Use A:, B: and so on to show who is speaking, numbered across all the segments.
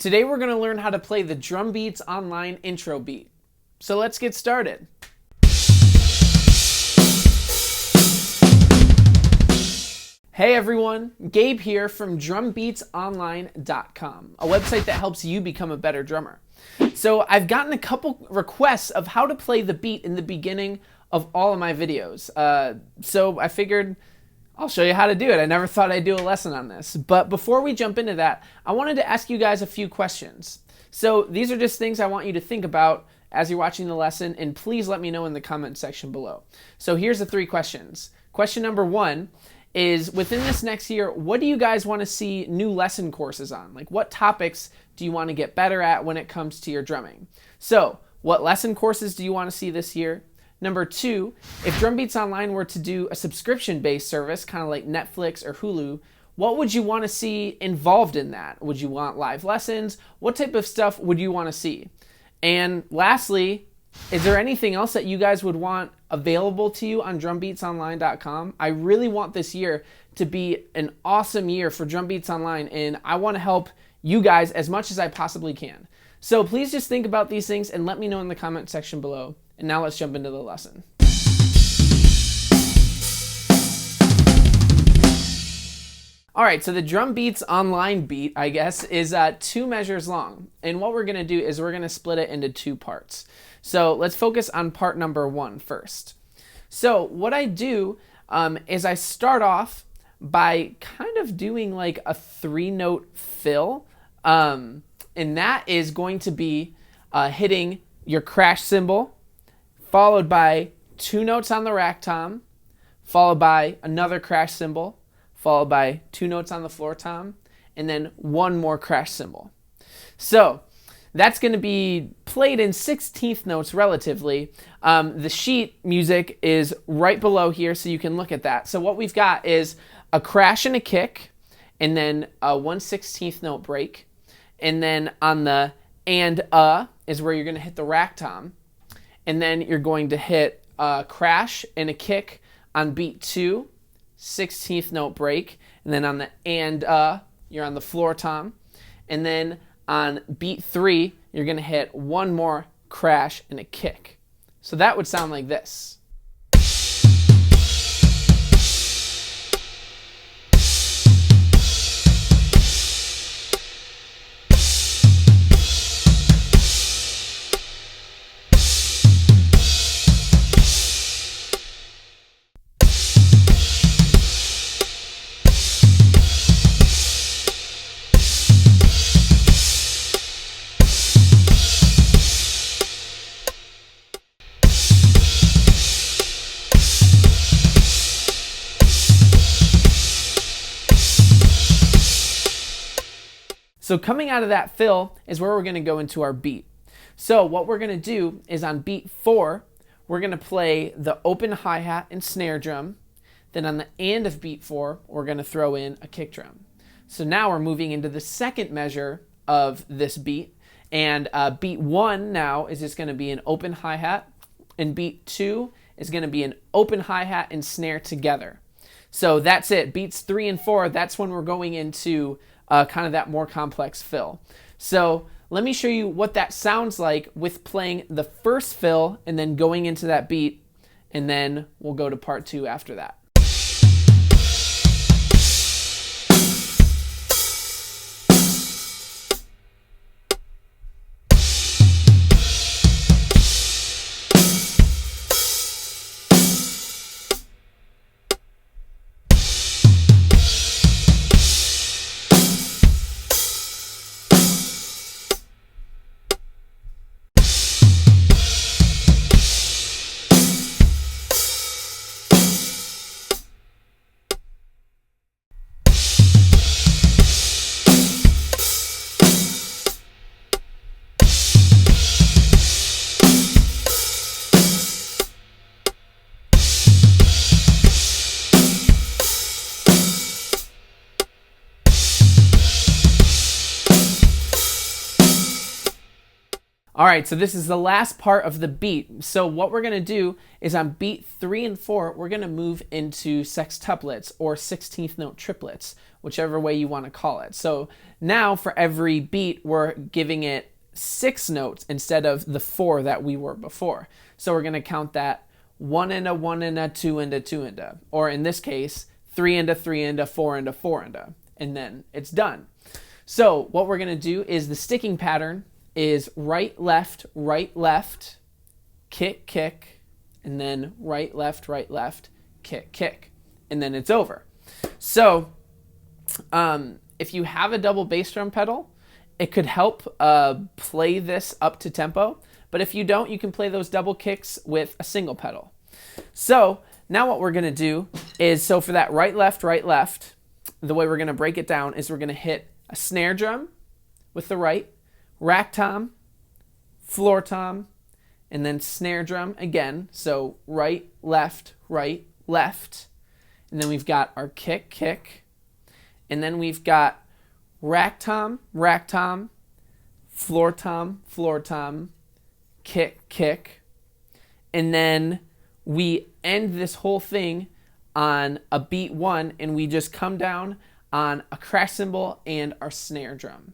A: Today we're going to learn how to play the Drum Beats Online intro beat. So let's get started. Hey everyone, Gabe here from drumbeatsonline.com, a website that helps you become a better drummer. So I've gotten a couple requests of how to play the beat in the beginning of all of my videos. So I figured I'll show you how to do it. I never thought I'd do a lesson on this. But before we jump into that, I wanted to ask you guys a few questions. So these are just things I want you to think about as you're watching the lesson, and please let me know in the comment section below. So here's the 3 questions. Question number 1 is, within this next year, what do you guys want to see new lesson courses on? Like, what topics do you want to get better at when it comes to your drumming? So what lesson courses do you want to see this year? Number 2, if Drum Beats Online were to do a subscription-based service, kind of like Netflix or Hulu, what would you want to see involved in that? Would you want live lessons? What type of stuff would you want to see? And lastly, is there anything else that you guys would want available to you on drumbeatsonline.com? I really want this year to be an awesome year for Drum Beats Online, and I want to help you guys as much as I possibly can. So please just think about these things and let me know in the comment section below. And now let's jump into the lesson. All right, so the Drum Beats Online beat, I guess, is 2 measures long. And what we're gonna do is we're gonna split it into 2 parts. So let's focus on part number 1 first. So what I do is I start off by kind of doing like a 3-note fill. And that is going to be hitting your crash cymbal, followed by 2 notes on the rack tom, followed by another crash cymbal, followed by 2 notes on the floor tom, and then 1 more crash cymbal. So that's going to be played in 16th notes relatively. The sheet music is right below here, so you can look at that. So what we've got is a crash and a kick, and then a 1/16th note break. And then on the and is where you're going to hit the rack tom. And then you're going to hit a crash and a kick on beat 2, 16th note break. And then on the and you're on the floor tom. And then on beat 3, you're going to hit 1 more crash and a kick. So that would sound like this. So coming out of that fill is where we're going to go into our beat. So what we're going to do is on beat 4, we're going to play the open hi-hat and snare drum. Then on the end of beat 4, we're going to throw in a kick drum. So now we're moving into the second measure of this beat. And beat 1 now is just going to be an open hi-hat. And beat 2 is going to be an open hi-hat and snare together. So that's it. Beats 3 and 4, that's when we're going into kind of that more complex fill. So let me show you what that sounds like with playing the first fill and then going into that beat, and then we'll go to part 2 after that. All right, so this is the last part of the beat. So what we're gonna do is on beat 3 and 4, we're gonna move into sextuplets or 16th note triplets, whichever way you wanna call it. So now for every beat, we're giving it 6 notes instead of the 4 that we were before. So we're gonna count that 1 and a 1 and a 2 and a 2 and a, or in this case, 3 and a 3 and a 4 and a 4 and a, and then it's done. So what we're gonna do is the sticking pattern is right, left, kick, kick, and then right, left, kick, kick, and then it's over. So if you have a double bass drum pedal, it could help play this up to tempo, but if you don't, you can play those double kicks with a single pedal. So now what we're gonna do is, so for that right, left, the way we're gonna break it down is we're gonna hit a snare drum with the right, rack tom, floor tom, and then snare drum again. So right, left, and then we've got our kick, kick, and then we've got rack tom, floor tom, kick, kick, and then we end this whole thing on a beat 1, and we just come down on a crash cymbal and our snare drum.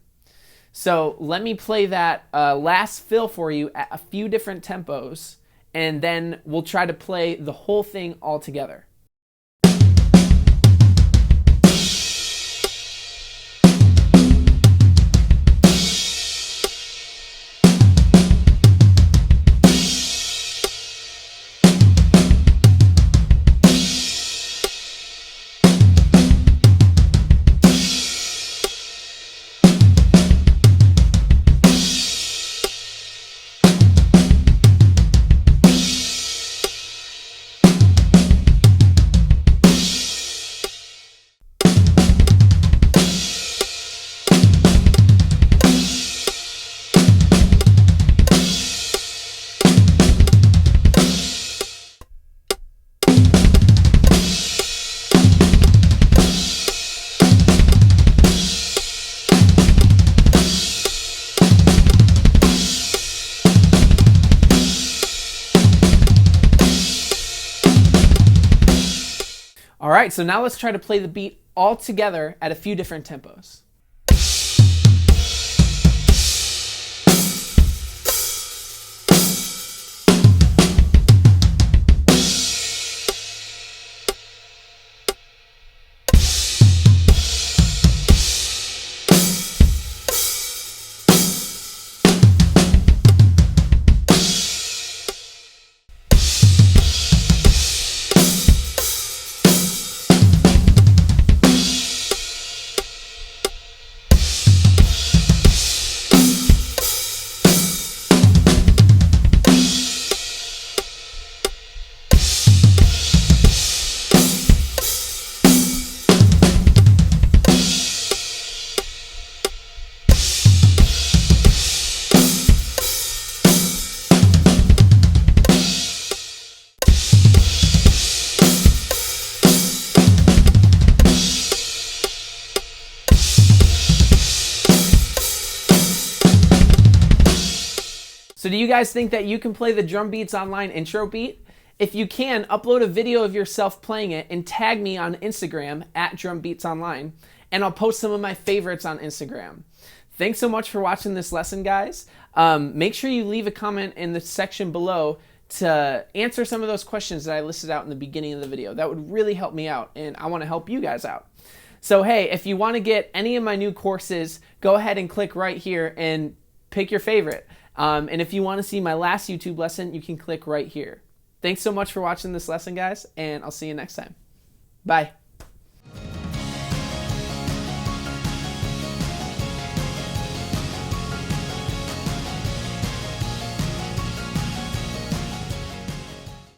A: So let me play that last fill for you at a few different tempos, and then we'll try to play the whole thing all together. All right, so now let's try to play the beat all together at a few different tempos. So do you guys think that you can play the Drum Beats Online intro beat? If you can, upload a video of yourself playing it and tag me on Instagram at Drum Beats Online, and I'll post some of my favorites on Instagram. Thanks so much for watching this lesson, guys. Make sure you leave a comment in the section below to answer some of those questions that I listed out in the beginning of the video. That would really help me out, and I want to help you guys out. So hey, if you want to get any of my new courses, go ahead and click right here and pick your favorite. And if you want to see my last YouTube lesson, you can click right here. Thanks so much for watching this lesson, guys, and I'll see you next time. Bye.